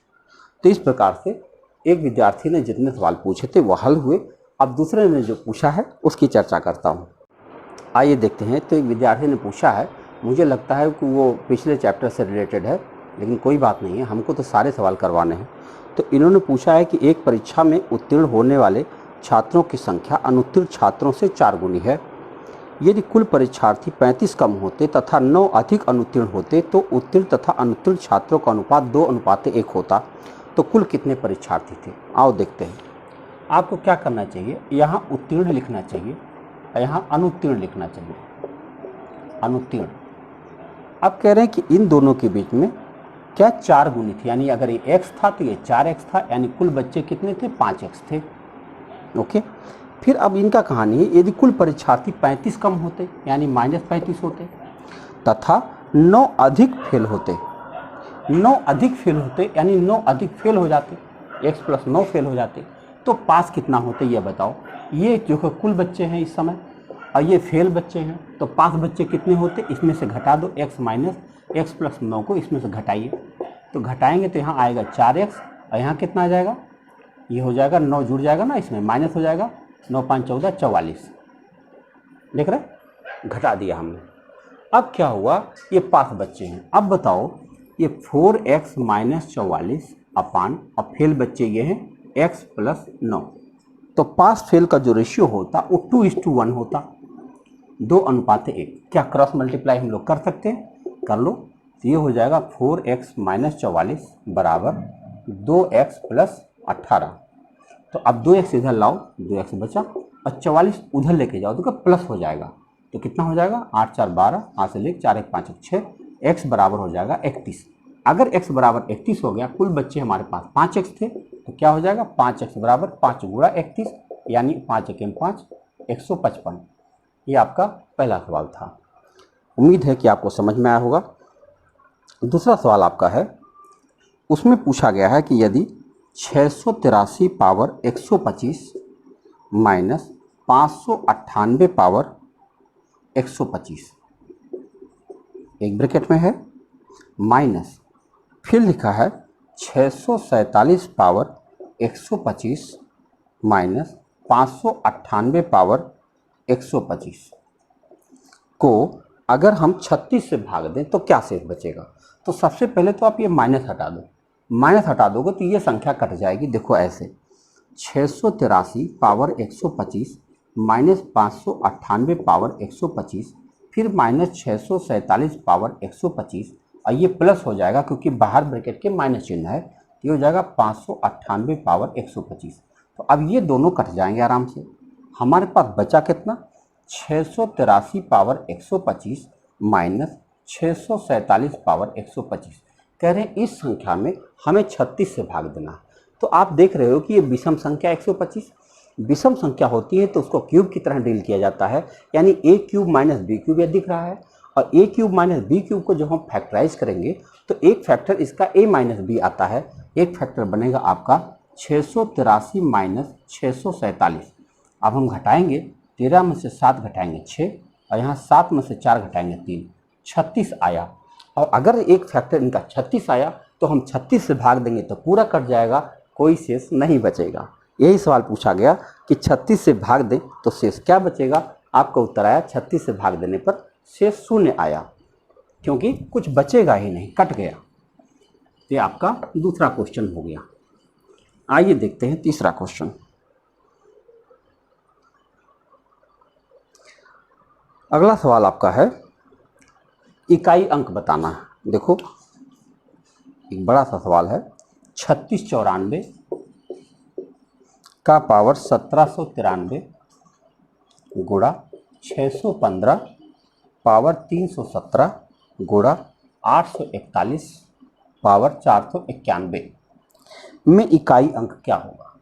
Speaker 1: तो इस प्रकार से एक विद्यार्थी ने जितने सवाल पूछे थे वो हल हुए। अब दूसरे ने जो पूछा है उसकी चर्चा करता हूँ। आइए देखते हैं। तो एक विद्यार्थी ने पूछा है, मुझे लगता है कि वो पिछले चैप्टर से रिलेटेड है, लेकिन कोई बात नहीं है, हमको तो सारे सवाल करवाने हैं। तो इन्होंने पूछा है कि एक परीक्षा में उत्तीर्ण होने वाले छात्रों की संख्या अनुत्तीर्ण छात्रों से 4 गुनी है। यदि कुल परीक्षार्थी 35 कम होते तथा 9 अधिक अनुत्तीर्ण होते तो उत्तीर्ण तथा अनुत्तीर्ण छात्रों का अनुपात 2:1 होता। तो कुल कितने परीक्षार्थी थे, आओ देखते हैं। आपको क्या करना चाहिए, यहाँ उत्तीर्ण लिखना चाहिए और यहाँ अनुत्तीर्ण लिखना चाहिए, अनुत्तीर्ण। अब कह रहे हैं कि इन दोनों के बीच में क्या 4 गुणित, यानी अगर ये x था तो ये 4x था, यानी कुल बच्चे कितने थे, 5x थे। ओके, फिर अब इनका कहानी है, यदि कुल परीक्षार्थी 35 कम होते यानी -35 होते तथा 9 अधिक फेल होते, 9 अधिक फेल होते यानी 9 अधिक फेल हो जाते, x + 9 फेल हो जाते, तो पास कितना होते ये बताओ। ये जो कुल बच्चे हैं इस समय और ये फेल बच्चे हैं, तो पास बच्चे कितने होते, इसमें से घटा दो, x + 9 को इसमें से घटाइए, तो घटाएंगे तो यहाँ आएगा 4x और यहाँ कितना आ जाएगा, ये हो जाएगा 9 जुड़ जाएगा ना, इसमें माइनस हो जाएगा, 9 × 5 = 14, 44। देख रहे, घटा दिया हमने। अब क्या हुआ, ये पास बच्चे हैं। अब बताओ ये 4x - 44 अपान, अब फेल बच्चे ये हैं x + 9, तो पास फेल का जो रेशियो होता वो 2:1 होता, 2:1। क्या क्रॉस मल्टीप्लाई हम लोग कर सकते हैं, कर लो, तो ये हो जाएगा 4x - 44 बराबर 2x + 18। तो अब 2x इधर लाओ, 2x बचा और 44 उधर लेके जाओ तो प्लस हो जाएगा, तो कितना हो जाएगा, 8 × 4 = 12, 8 से लेकर 4 × 1 = 5 × 6, x बराबर हो जाएगा 31। अगर x बराबर 31 हो गया, कुल बच्चे हमारे पास 5x थे, तो क्या हो जाएगा, 5x बराबर 5 × 31 यानी 5 × 1 = 5, 155। ये आपका पहला सवाल था। उम्मीद है कि आपको समझ में आया होगा। दूसरा सवाल आपका है, उसमें पूछा गया है कि यदि 683 पावर 125 माइनस 598 पावर 125, एक ब्रैकेट में है, माइनस फिर लिखा है 647 पावर 125 माइनस 598 पावर 125 को अगर हम 36 से भाग दें तो क्या शेष बचेगा। तो सबसे पहले तो आप ये माइनस हटा दो, माइनस हटा दोगे तो ये संख्या कट जाएगी। देखो ऐसे, 683 पावर 125 माइनस 598 पावर 125 फिर माइनस 647 पावर 125 और ये प्लस हो जाएगा क्योंकि बाहर ब्रैकेट के माइनस चिन्ह है, ये हो जाएगा 598 पावर 125। तो अब ये दोनों कट जाएंगे आराम से। हमारे पास बचा कितना, 683 पावर 125 माइनस 647 पावर 125। कह रहे हैं इस संख्या में हमें 36 से भाग देना है। तो आप देख रहे हो कि ये विषम संख्या 125 विषम संख्या होती है तो उसको क्यूब की तरह डील किया जाता है, यानी a³ - b³ ये दिख रहा है, और a³ - b³ को जब हम फैक्टराइज करेंगे तो एक फैक्टर इसका a - b आता है, एक फैक्टर बनेगा आपका 683 माइनस 647। अब हम घटाएंगे, 13 में से 7 घटाएंगे 6 और यहाँ 7 में से 4 घटाएंगे 3, 36 आया। और अगर एक फैक्टर इनका 36 आया तो हम 36 से भाग देंगे तो पूरा कट जाएगा, कोई शेष नहीं बचेगा। यही सवाल पूछा गया कि 36 से भाग दें तो शेष क्या बचेगा। आपका उत्तर आया 36 से भाग देने पर शेष 0 आया, क्योंकि कुछ बचेगा ही नहीं, कट गया। ये आपका दूसरा क्वेश्चन हो गया। आइए देखते हैं तीसरा क्वेश्चन। अगला सवाल आपका है, इकाई अंक बताना है। देखो एक बड़ा सा सवाल है, 3694 का पावर 1793 गुणा 615 पावर 317 गुणा 841 पावर 491 में इकाई अंक क्या होगा।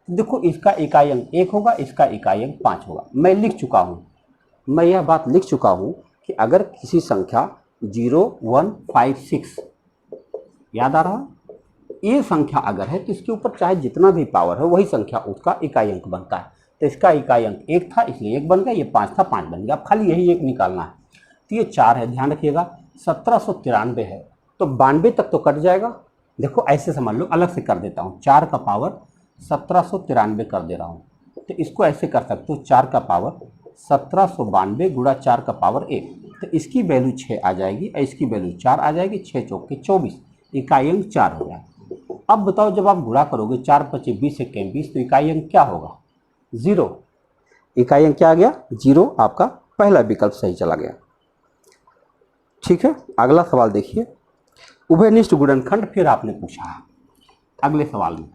Speaker 1: देखो इसका इकाई अंक 1 होगा, इसका इकाई अंक 5 होगा। मैं लिख चुका हूँ, मैं यह बात लिख चुका हूँ कि अगर किसी संख्या 0, 1, 5, 6 याद आ रहा है, ये संख्या अगर है तो इसके ऊपर चाहे जितना भी पावर है वही संख्या उसका इकाई अंक बनता है। तो इसका इकाई अंक 1 था इसलिए 1 बन गया, ये 5 था 5 बन गया। अब खाली यही 1 निकालना है। तो ये 4 है, ध्यान रखिएगा। 1793 है तो 92 तक तो कट जाएगा। देखो ऐसे समझ लो, अलग से कर देता हूँ, 4 का पावर 1793 कर दे रहा हूँ। तो इसको ऐसे कर सकते हो, 4 का पावर 1792 गुणा 4 का पावर 1, तो इसकी वैल्यू 6 आ जाएगी और इसकी वैल्यू 4 आ जाएगी। 6 चौके 24, इकाई अंक 4 हो गया। अब बताओ जब आप गुणा करोगे 4 × 25 20 × 1 20, तो इकाई अंक क्या होगा, 0। इकाई अंक क्या आ गया, 0। आपका पहला विकल्प सही चला गया। ठीक है, अगला सवाल देखिए, उभयनिष्ठ गुणनखंड फिर आपने पूछा है। अगले सवाल में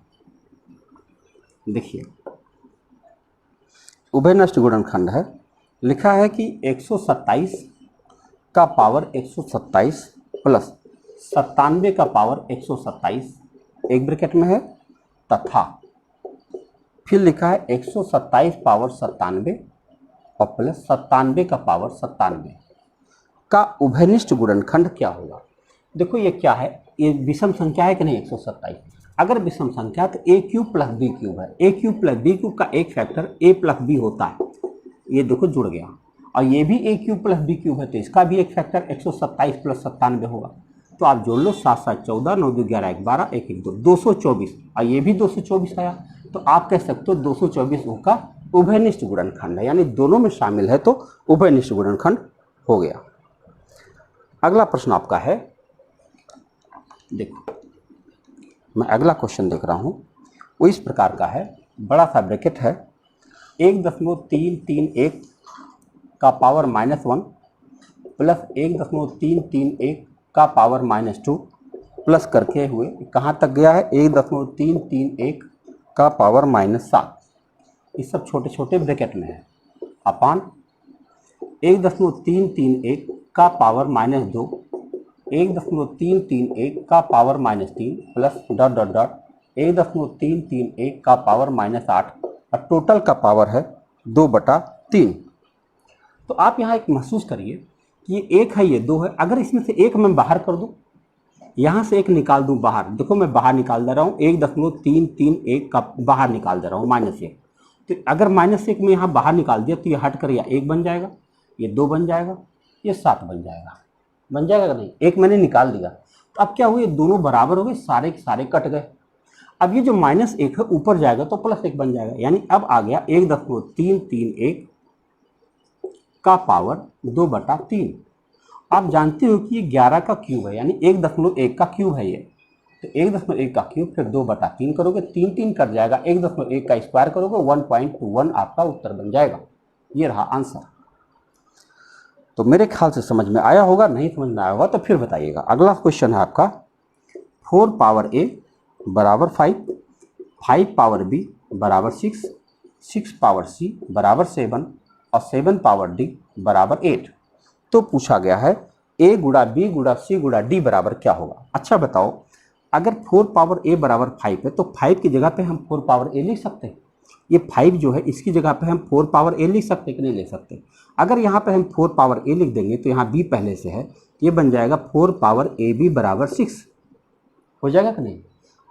Speaker 1: देखिए, उभयनिष्ठ गुणनखंड है, लिखा है कि 127 का पावर 127 प्लस 97 का पावर 127 एक ब्रैकेट में है, तथा फिर लिखा है 127 पावर 97 और प्लस 97 का पावर 97 का उभयनिष्ठ गुणनखंड क्या होगा। देखो ये क्या है, ये विषम संख्या है कि नहीं 127। अगर विषम संख्या तो a cube plus b cube है, a cube plus b cube का एक फैक्टर a प्लस बी होता है, ये देखो जुड़ गया। और ये भी a cube plus b cube है तो इसका भी एक फैक्टर 127 प्लस 97 होगा। तो आप जोड़ लो 7 7 14 9 2 11 1 12 1 1 2 224, और ये भी 224 आया। तो आप कह सकते हो 224 का उभयनिष्ठ गुणनखंड है, यानी दोनों में शामिल है तो उभयनिष्ठ गुणनखंड हो गया। अगला प्रश्न आपका है, देखो मैं अगला क्वेश्चन देख रहा हूँ, वो इस प्रकार का है, बड़ा सा ब्रैकेट है, 1.331 का पावर -1 प्लस 1.331 का पावर -2 प्लस करके हुए कहाँ तक गया है 1.331 का पावर -7, ये सब छोटे छोटे ब्रैकेट में है, अपान 1.331 का पावर -2, 1.331 का power -3 plus dot dot dot 1.331 का पावर -8 और टोटल का पावर है 2/3। तो आप यहाँ एक महसूस करिए कि ये 1 है, ये 2 है, अगर इसमें से एक मैं बाहर कर दूं, यहाँ से एक निकाल दूं बाहर, देखो मैं बाहर निकाल दे रहा हूँ 1.331 का बाहर निकाल दे रहा हूँ -1। तो अगर -1 में यहाँ बाहर निकाल दिया तो ये हट कर या 1 बन जाएगा, ये 2 बन जाएगा, ये 7 बन जाएगा, बन जाएगा कि नहीं, एक मैंने निकाल दिया। तो अब क्या हुआ, ये दोनों बराबर हो गए, सारे के सारे कट गए। अब ये जो -1 है ऊपर जाएगा तो +1 बन जाएगा, यानी अब आ गया 1.331 का पावर 2/3। आप जानते हो कि ये 11 का क्यूब है, यानी 1.1 का क्यूब है ये, तो 1.1 का क्यूब फिर 2/3 करोगे, 3 3 कट जाएगा, 1.1 का स्क्वायर करोगे 1.21 आपका उत्तर बन जाएगा। ये रहा आंसर। तो मेरे ख्याल से समझ में आया होगा, नहीं समझ में आया होगा तो फिर बताइएगा। अगला क्वेश्चन है आपका 4 पावर a बराबर 5, 5 पावर b बराबर 6, 6 पावर c बराबर 7 और 7 पावर d बराबर 8। तो पूछा गया है a गुणा b गुणा c गुणा d बराबर क्या होगा। अच्छा बताओ, अगर 4 पावर a बराबर 5 है तो 5 की जगह पे हम 4 पावर a लिख सकते हैं। ये 5 जो है इसकी जगह पे हम 4 पावर a लिख सकते हैं कि नहीं लिख सकते। अगर यहाँ पे हम 4 पावर a लिख देंगे तो यहाँ b पहले से है, ये बन जाएगा 4 पावर ab बराबर 6, हो जाएगा कि नहीं।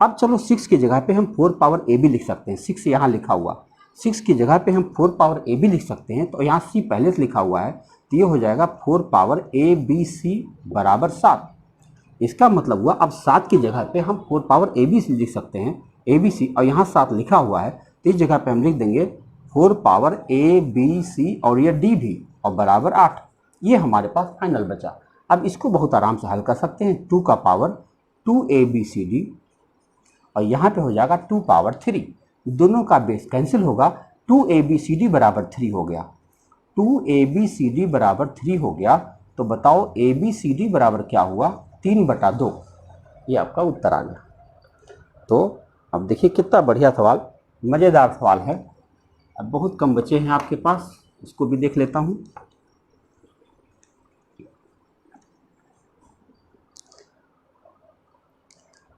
Speaker 1: अब चलो 6 की जगह पे हम 4 पावर a भी लिख सकते हैं, 6 यहाँ लिखा हुआ, 6 की जगह पे हम 4 पावर a भी लिख सकते हैं, तो यहाँ c पहले से लिखा हुआ है, तो ये हो जाएगा 4 पावर a b c बराबर 7। इसका मतलब हुआ अब 7 की जगह पे हम 4 पावर a b लिख सकते हैं, a b c, और यहाँ 7 लिखा हुआ है तो इस जगह पे हम लिख देंगे 4 पावर a b c और ये d भी और बराबर 8। ये हमारे पास फाइनल बचा। अब इसको बहुत आराम से हल कर सकते हैं, 2 का पावर 2abcd और यहाँ पे हो जाएगा 2 पावर 3, दोनों का बेस कैंसिल होगा, 2abcd बराबर 3 हो गया, 2abcd बराबर 3 हो गया। तो बताओ abcd बराबर क्या हुआ, 3/2। ये आपका उत्तर आ गया। तो अब देखिए कितना बढ़िया सवाल, मज़ेदार सवाल है। अब बहुत कम बचे हैं आपके पास, इसको भी देख लेता हूँ।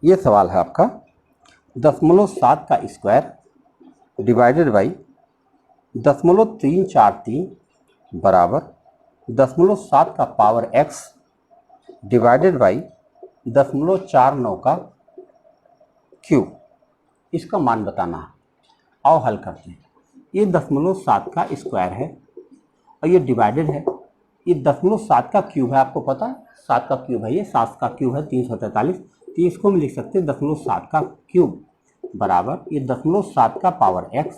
Speaker 1: ये सवाल है आपका 0.7 का स्क्वायर डिवाइडेड बाई 0.343 बराबर 0.7 का पावर x डिवाइडेड बाई 0.49 का क्यूब, इसका मान बताना है। आओ हल करते हैं। ये 0.7 का स्क्वायर है और ये डिवाइडेड है, ये 0.7 का क्यूब है, आपको पता है 7 का क्यूब है, ये 7 का क्यूब है 343, तो इसको हम लिख सकते हैं 0.7 का क्यूब बराबर ये 0.7 का पावर x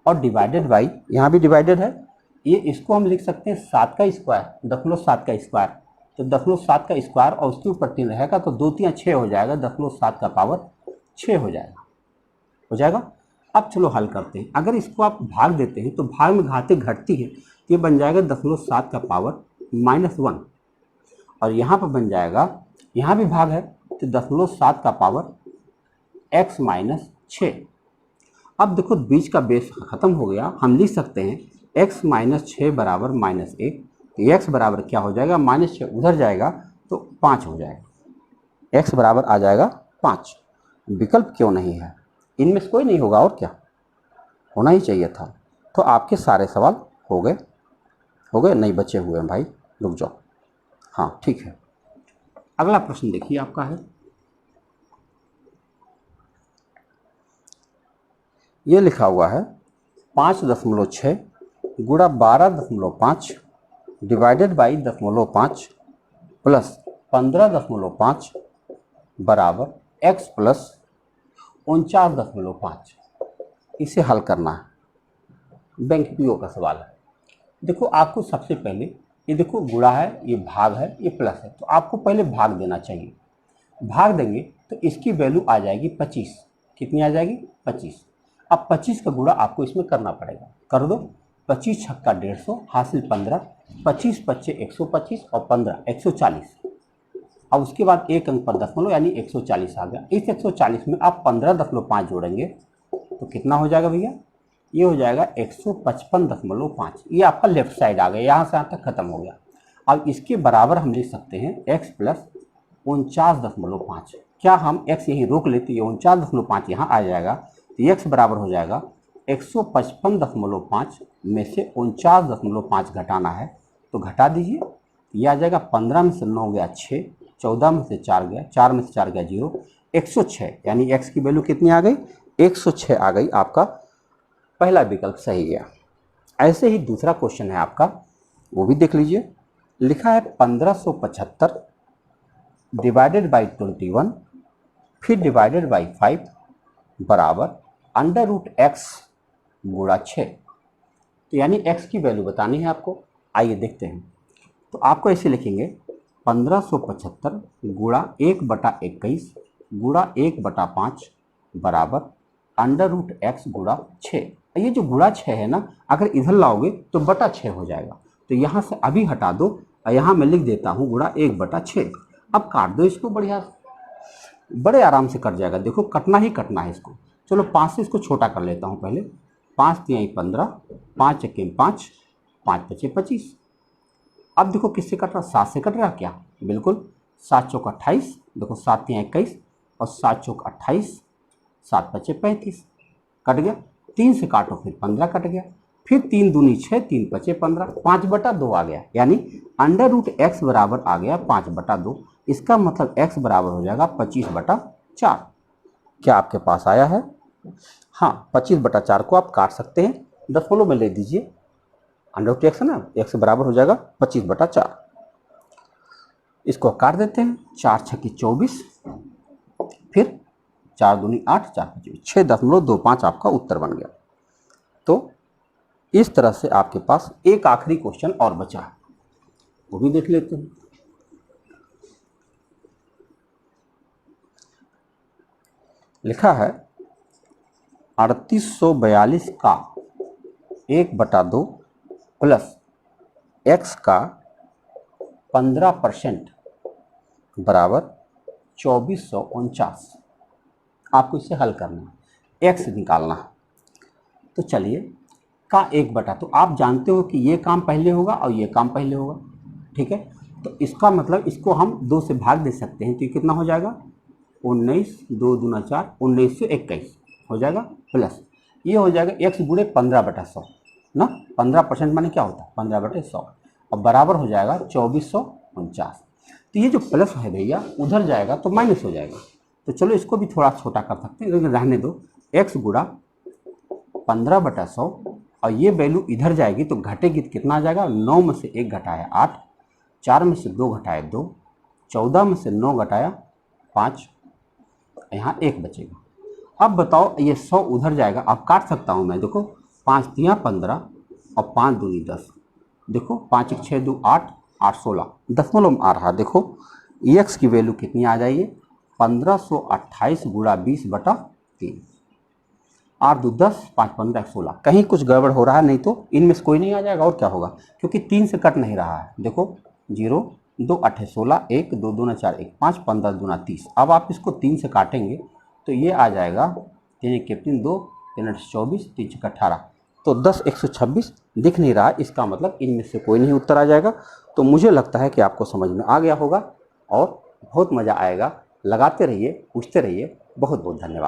Speaker 1: और डिवाइडेड बाई, यहाँ भी डिवाइडेड है, ये इसको हम लिख सकते हैं 7 का स्क्वायर, 0.7 का स्क्वायर, तो 0.7 का स्क्वायर और उसके ऊपर 3 रहेगा तो 2 3 6 हो जाएगा, 0.7 का पावर 6 हो जाएगा। अब चलो हल करते हैं। अगर इसको आप भाग देते हैं तो भाग में घातें घटती है, ये बन जाएगा 0.7 का पावर -1 और यहाँ पर बन जाएगा, यहाँ भी भाग है तो 0.7 का पावर x -6 अब देखो बीच का बेस ख़त्म हो गया, हम लिख सकते हैं x माइनस 6 बराबर -1। तो x बराबर क्या हो जाएगा, -6 उधर जाएगा तो 5 हो जाएगा, x बराबर आ जाएगा 5। विकल्प क्यों नहीं है, इनमें से कोई नहीं होगा और क्या, होना ही चाहिए था। तो आपके सारे सवाल हो गए, नहीं बचे हुए हैं भाई, रुक जाओ। हाँ ठीक है, अगला प्रश्न देखिए आपका है, ये लिखा हुआ है 5.6 गुणा 12.5 डिवाइडेड बाई 0.5 प्लस 15.5 बराबर x प्लस 49.5। इसे हल करना है, बैंक पीओ का सवाल है। देखो आपको सबसे पहले ये देखो गुणा है, ये भाग है, ये प्लस है, तो आपको पहले भाग देना चाहिए। भाग देंगे तो इसकी वैल्यू आ जाएगी 25। कितनी आ जाएगी, 25। अब 25 का गुणा आपको इसमें करना पड़ेगा, कर दो। 25 छक्का 150 हासिल 15, 25 पच्चे 125 और 15 140। अब उसके बाद एक अंक पर दशमलव यानी 140 आ गया। इस 140 में आप 15.5 जोड़ेंगे तो कितना हो जाएगा भैया, ये हो जाएगा 155.5। ये आपका लेफ्ट साइड आ गया, यहाँ से यहाँ तक खत्म हो गया। अब इसके बराबर हम लिख सकते हैं x प्लस 49.5। क्या हम x यहीं रोक लेते, ये 49.5 यहाँ आ जाएगा, तो x बराबर हो जाएगा 155.5 में से 49.5 घटाना है, तो घटा दीजिए। ये आ जाएगा 15 में से 9 गया 6, 14 में से 4 गया, 4 में से 4 गया 0, 106। यानी x की वैल्यू कितनी आ गई, 106 आ गई। आपका पहला विकल्प सही गया। ऐसे ही दूसरा क्वेश्चन है आपका, वो भी देख लीजिए। लिखा है 1575 डिवाइडेड बाई 21 फिर डिवाइडेड बाई 5 बराबर √x गुणा 6। तो यानी x की वैल्यू बतानी है आपको। आइए देखते हैं। तो आपको ऐसे लिखेंगे 1575 गुणा 1/21 गुणा 1/5 बराबर √x गुणा 6। ये जो गुणा 6 है ना, अगर इधर लाओगे तो बटा 6 हो जाएगा, तो यहाँ से अभी हटा दो और यहाँ मैं लिख देता हूँ गुणा 1/6। अब काट दो इसको, बढ़िया बड़े आराम से कट जाएगा। देखो कटना ही कटना है इसको। चलो 5 से इसको छोटा कर लेता हूँ पहले। 5 3 15, 5 1 5, 5 5 25। अब देखो किससे कट रहा, 7 से कट रहा क्या, बिल्कुल। 7 चौक 28, देखो 7 3 21 और 7 चौक 28, 7 5 35, कट गया। 3 से काटो फिर 15 कट गया, फिर 3 दूनी 6, 3 5 15, 5/2 आ गया। यानी √x बराबर आ गया 5/2। इसका मतलब x बराबर हो जाएगा 25/4। क्या आपके पास आया है, हाँ 25/4 को आप काट सकते हैं, दशमलव में ले दीजिए। √x है ना, x बराबर हो जाएगा 25/4। इसको काट देते हैं, 4 छक्की 24, फिर 4 दूनी 8, 4 5 6.25 आपका उत्तर बन गया। तो इस तरह से आपके पास एक आखिरी क्वेश्चन और बचा है, वो भी देख लेते हैं। लिखा है 3842 का 1/2 प्लस x का 15% बराबर 2449। आपको इसे हल करना है, x निकालना है। तो चलिए का 1/, तो आप जानते हो कि ये काम पहले होगा और ये काम पहले होगा, ठीक है। तो इसका मतलब इसको हम 2 से भाग दे सकते हैं, तो ये कितना हो जाएगा 19, 2 दूना 4, 19 से 21 हो जाएगा, प्लस ये हो जाएगा x गुणे 15/100 ना। 15% माने क्या होता है, 15/100, और बराबर हो जाएगा 2449। तो ये जो प्लस है भैया उधर जाएगा तो माइनस हो जाएगा। तो चलो इसको भी थोड़ा छोटा कर सकते हैं, लेकिन रहने दो। x गुणा 15/100 और ये वैल्यू इधर जाएगी तो घटेगी तो कितना आ जाएगा, 9 में से 1 घटाया 8, 4 में से 2 घटाया 2, 14 में से 9 घटाया 5, यहाँ 1 बचेगा। अब बताओ ये 100 उधर जाएगा, अब काट सकता हूँ मैं। देखो 5 3 15 और 5 दूनी 10, देखो 5 1 6 2 8, 8 16 दशमलव आ रहा। देखो x की वैल्यू कितनी आ जाएगी, 1528 गुणा 20/3, 8 2 10, 5 15 16। कहीं कुछ गड़बड़ हो रहा है, नहीं तो इनमें से कोई नहीं आ जाएगा, और क्या होगा, क्योंकि 3 से कट नहीं रहा है। देखो 0 2 8 16, 1 2 दूना 4 1 5, 15 दूना 30। अब आप इसको 3 से काटेंगे तो ये आ जाएगा 3 1 3 2, 3 8 24, 3 6 18, तो 10 126 दिख नहीं रहा, इसका मतलब इनमें से कोई नहीं उत्तर आ जाएगा। तो मुझे लगता है कि आपको समझ में आ गया होगा और बहुत मज़ा आएगा। लगाते रहिए, पूछते रहिए। बहुत बहुत धन्यवाद।